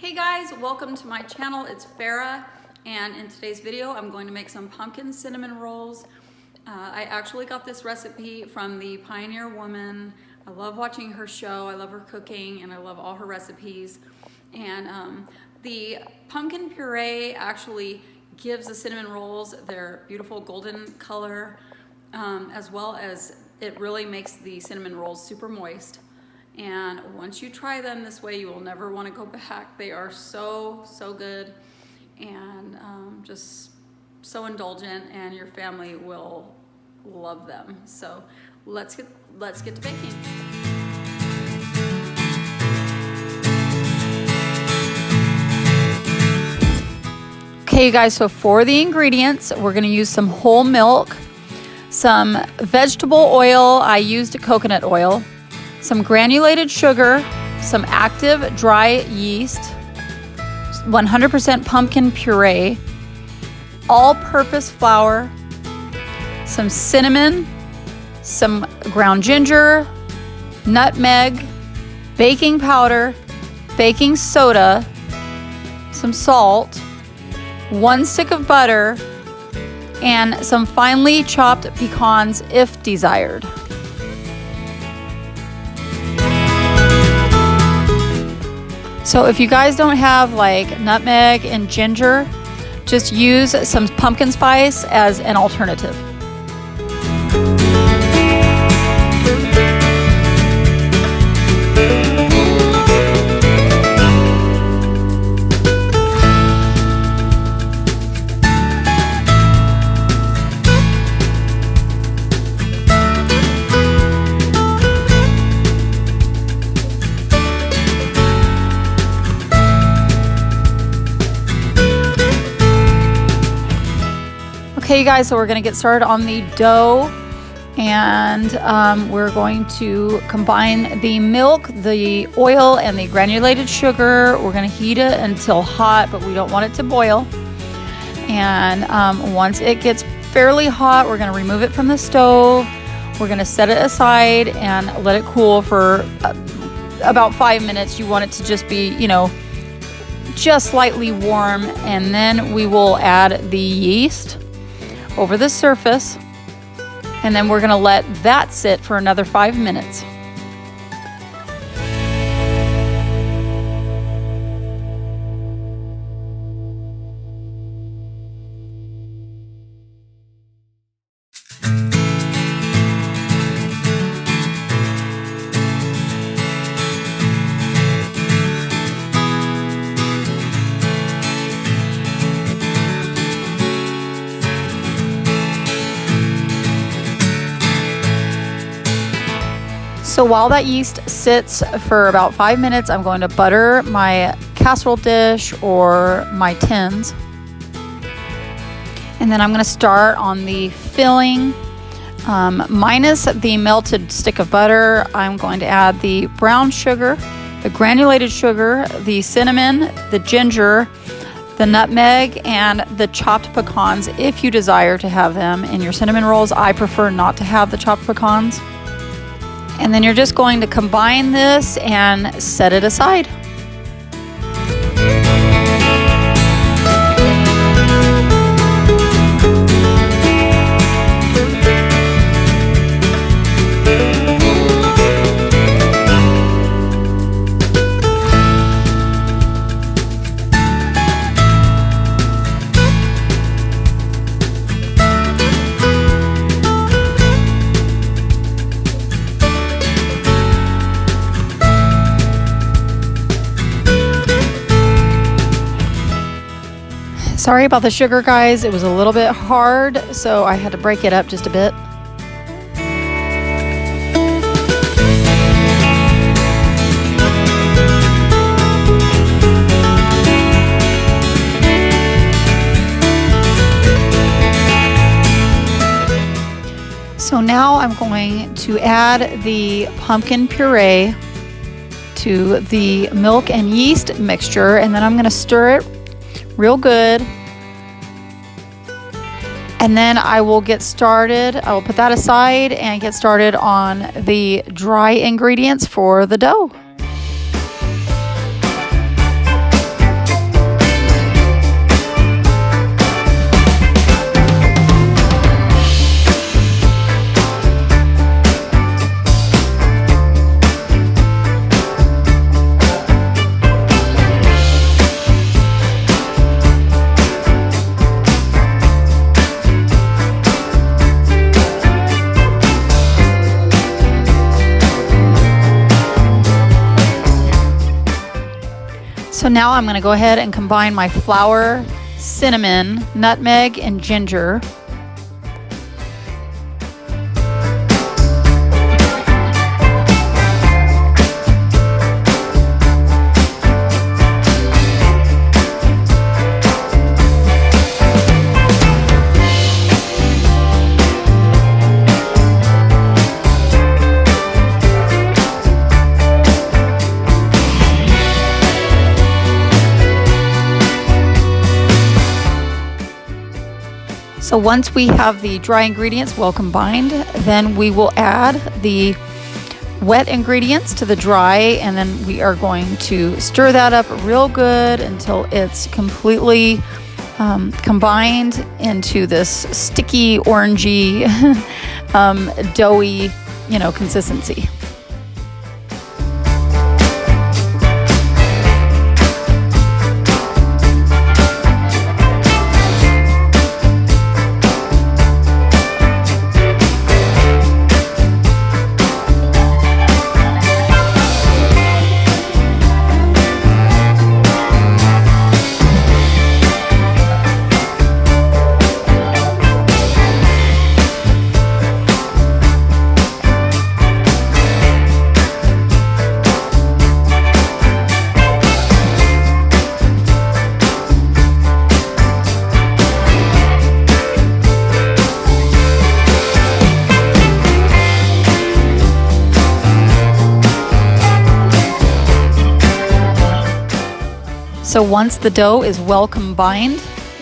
Hey guys, welcome to my channel. It's Farrah, and in today's video I'm going to make some pumpkin cinnamon rolls. I actually got this recipe from the Pioneer Woman. I love watching her show, I love her cooking, and I love all her recipes. And the pumpkin puree actually gives the cinnamon rolls their beautiful golden color, as well as it really makes the cinnamon rolls super moist. And once you try them this way, you will never want to go back. They are so good, and just so indulgent, and your family will love them. So let's get to baking. Okay, you guys, so for the ingredients, we're going to use some whole milk, some vegetable oil. I used coconut oil, some granulated sugar, some active dry yeast, 100% pumpkin puree, all-purpose flour, some cinnamon, some ground ginger, nutmeg, baking powder, baking soda, some salt, 1 stick of butter, and some finely chopped pecans if desired. So if you guys don't have like nutmeg and ginger, just use some pumpkin spice as an alternative. Okay, you guys, so we're going to get started on the dough, and we're going to combine the milk, the oil, and the granulated sugar. We're going to heat it until hot, but we don't want it to boil. And once it gets fairly hot, we're going to remove it from the stove. We're going to set it aside and let it cool for about 5 minutes. You want it to just be, just slightly warm, and then we will add the yeast over the surface, and then we're going to let that sit for another 5 minutes. So while that yeast sits for about 5 minutes, I'm going to butter my casserole dish or my tins. And then I'm going to start on the filling. Minus the melted stick of butter, I'm going to add the brown sugar, the granulated sugar, the cinnamon, the ginger, the nutmeg, and the chopped pecans if you desire to have them in your cinnamon rolls. I prefer not to have the chopped pecans. And then you're just going to combine this and set it aside. Sorry about the sugar, guys. It was a little bit hard, so I had to break it up just a bit. So now I'm going to add the pumpkin puree to the milk and yeast mixture, and then I'm going to stir it real good. And then I will get started. I will put that aside and get started on the dry ingredients for the dough. So now I'm going to go ahead and combine my flour, cinnamon, nutmeg, and ginger. So once we have the dry ingredients well combined, then we will add the wet ingredients to the dry, and then we are going to stir that up real good until it's completely combined into this sticky, orangey, doughy, consistency. So once the dough is well combined,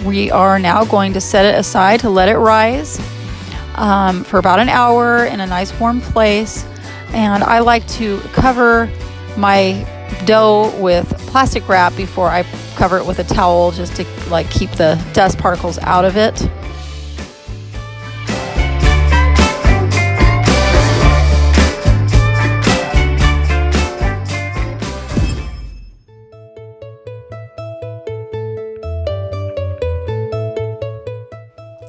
we are now going to set it aside to let it rise for about an hour in a nice warm place. And I like to cover my dough with plastic wrap before I cover it with a towel, just to keep the dust particles out of it.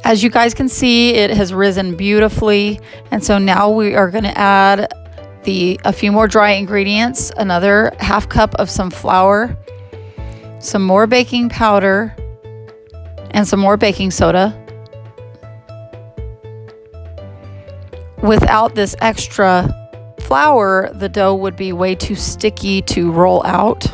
As you guys can see, it has risen beautifully, and so now we are going to add a few more dry ingredients, another half cup of some flour, some more baking powder, and some more baking soda. Without this extra flour, the dough would be way too sticky to roll out.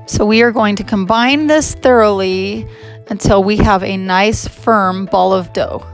So we are going to combine this thoroughly until we have a nice firm ball of dough.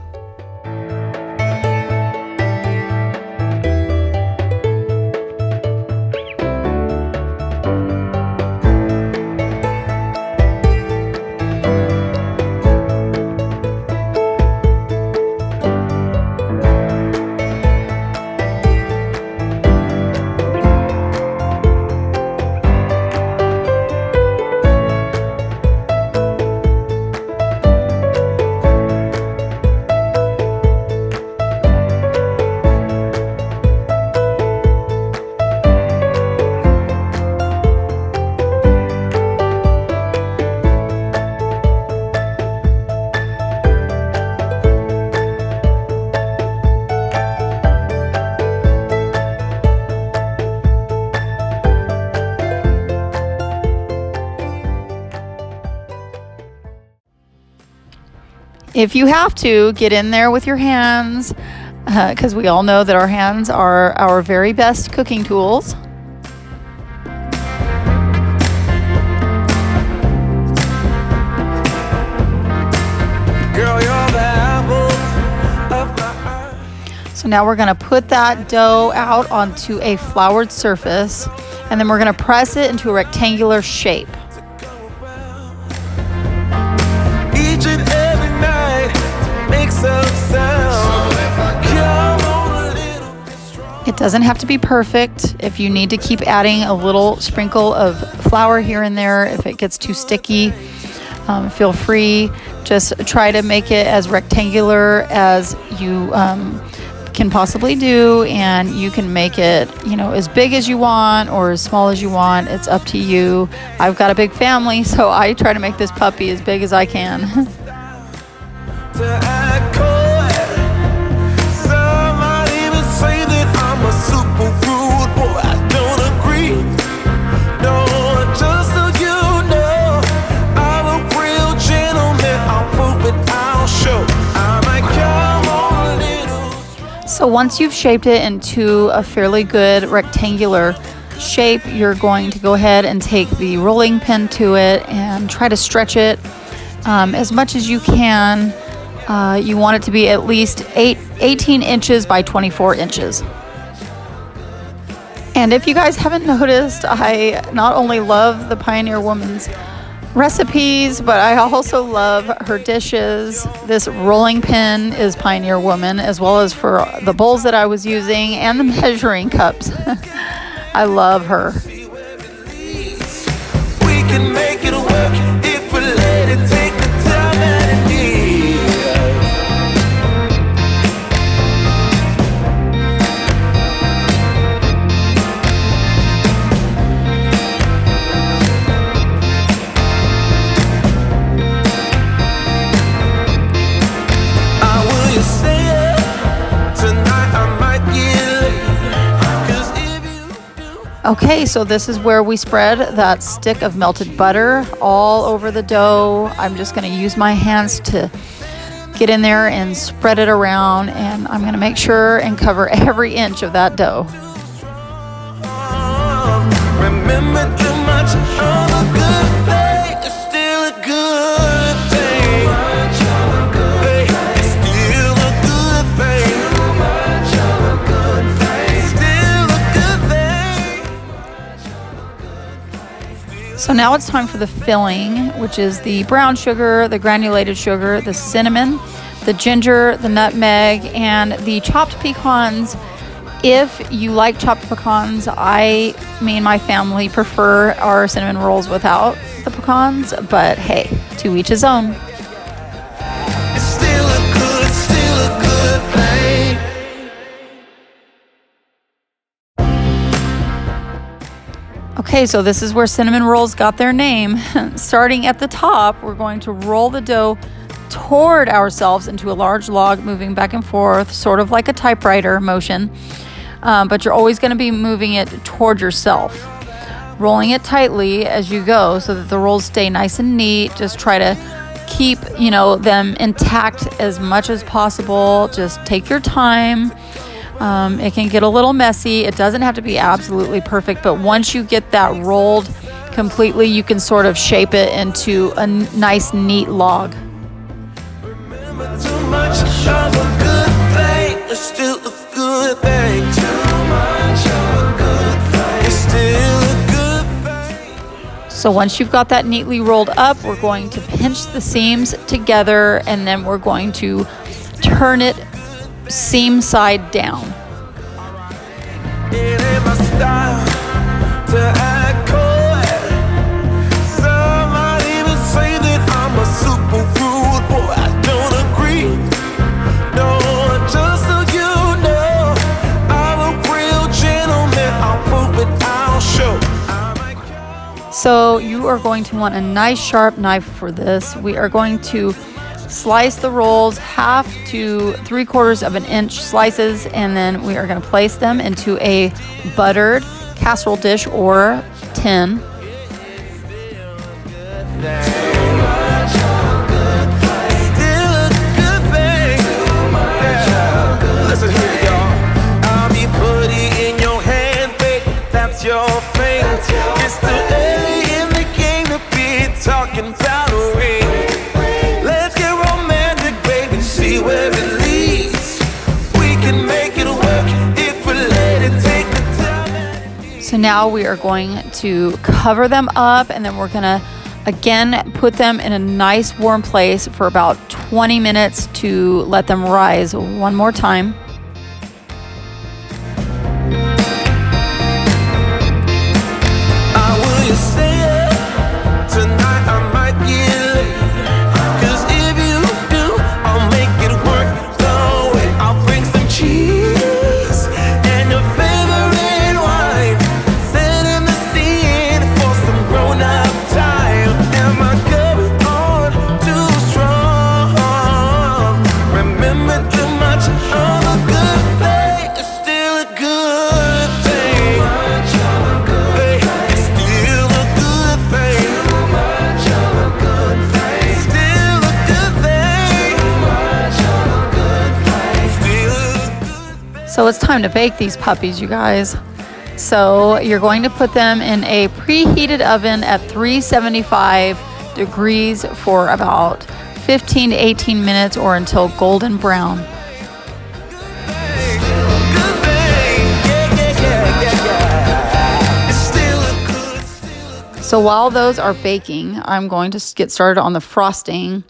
If you have to, get in there with your hands, because we all know that our hands are our very best cooking tools. So now we're going to put that dough out onto a floured surface, and then we're going to press it into a rectangular shape. It doesn't have to be perfect. If you need to keep adding a little sprinkle of flour here and there, if it gets too sticky, feel free. Just try to make it as rectangular as you can possibly do, and you can make it, you know, as big as you want or as small as you want. It's up to you. I've got a big family, so I try to make this puppy as big as I can. So once you've shaped it into a fairly good rectangular shape, you're going to go ahead and take the rolling pin to it and try to stretch it as much as you can. You want it to be at least 18 inches by 24 inches. And if you guys haven't noticed, I not only love the Pioneer Woman's recipes, but I also love her dishes. This rolling pin is Pioneer Woman, as well as for the bowls that I was using and the measuring cups. I love her. We can make it work if we let it take the time that it needs. Okay, so this is where we spread that stick of melted butter all over the dough. I'm just going to use my hands to get in there and spread it around, and I'm going to make sure and cover every inch of that dough. Remember, too much of a good thing is still a good thing. It's still a good thing. Too much of a good thing. Still a good thing. So now it's time for the filling, which is the brown sugar, the granulated sugar, the cinnamon, the ginger, the nutmeg, and the chopped pecans. If you like chopped pecans, me and my family prefer our cinnamon rolls without the pecans, but hey, to each his own. It's still a good thing. Okay, so this is where cinnamon rolls got their name. Starting at the top, we're going to roll the dough toward ourselves into a large log, moving back and forth, sort of like a typewriter motion. But you're always going to be moving it toward yourself, rolling it tightly as you go so that the rolls stay nice and neat. Just try to keep, them intact as much as possible. Just take your time. It can get a little messy. It doesn't have to be absolutely perfect, but once you get that rolled completely, you can sort of shape it into a nice, neat log. Remember, too much of a good thing is still a good thing. So once you've got that neatly rolled up, we're going to pinch the seams together, and then we're going to turn it seam side down. It ain't my style to act coy. Some might even say that I'm a super rude boy. I don't agree. No, just so you know, I'm a real gentleman. I'll prove it, I'll show. So you are going to want a nice sharp knife for this. We are going to slice the rolls 1/2 to 3/4 of an inch slices, and then we are going to place them into a buttered casserole dish or tin. Listen here, y'all. I'll be putting in your hand, baby. That's your thing. It's too early in the game to be talking about a ring. Let's get romantic, baby. See where it leads. We can make it work if we let it take the time. So now we are going to cover them up, and then we're gonna again put them in a nice warm place for about 20 minutes to let them rise one more time. Cause if you do, I'll make it work the way. I'll bring some cheese. So it's time to bake these puppies, you guys. So you're going to put them in a preheated oven at 375 degrees for about 15 to 18 minutes or until golden brown. So while those are baking, I'm going to get started on the frosting.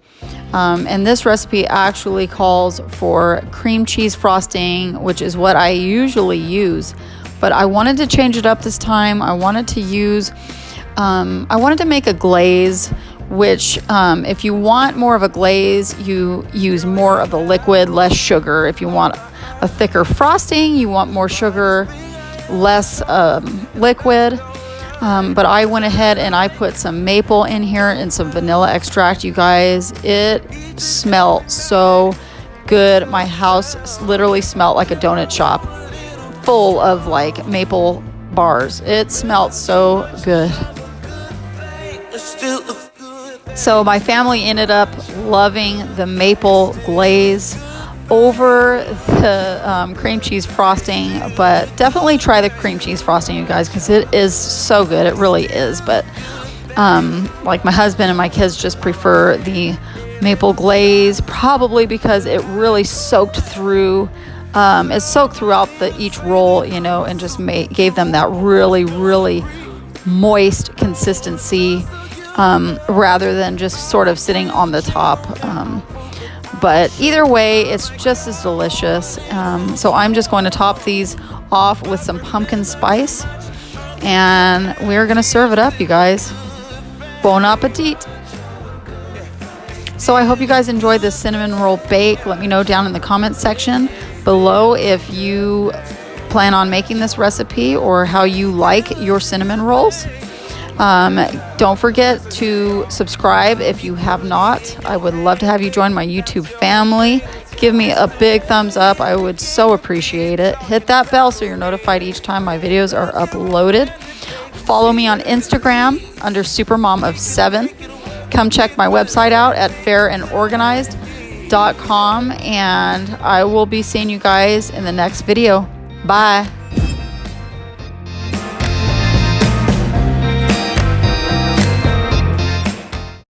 And this recipe actually calls for cream cheese frosting, which is what I usually use. But I wanted to change it up this time. I wanted to make a glaze, which if you want more of a glaze, you use more of the liquid, less sugar. If you want a thicker frosting, you want more sugar, less liquid. But I went ahead and I put some maple in here and some vanilla extract. You guys, it smelled so good. My house literally smelled like a donut shop full of like maple bars. It smelled so good. So my family ended up loving the maple glaze over the cream cheese frosting, but definitely try the cream cheese frosting, you guys, because it is so good. It really is. But like my husband and my kids just prefer the maple glaze, probably because it really soaked through. It soaked throughout each roll, you know, and just gave them that really, really moist consistency, rather than just sort of sitting on the top. But either way, it's just as delicious. So I'm just going to top these off with some pumpkin spice, and we're going to serve it up, you guys. Bon appetit. So I hope you guys enjoyed this cinnamon roll bake. Let me know down in the comment section below if you plan on making this recipe or how you like your cinnamon rolls. Don't forget to subscribe if you have not. I would love to have you join my YouTube family. Give me a big thumbs up. I would so appreciate it. Hit that bell so you're notified each time my videos are uploaded. Follow me on Instagram under supermom of7. Come check my website out at fairandorganized.com, and I will be seeing you guys in the next video. Bye.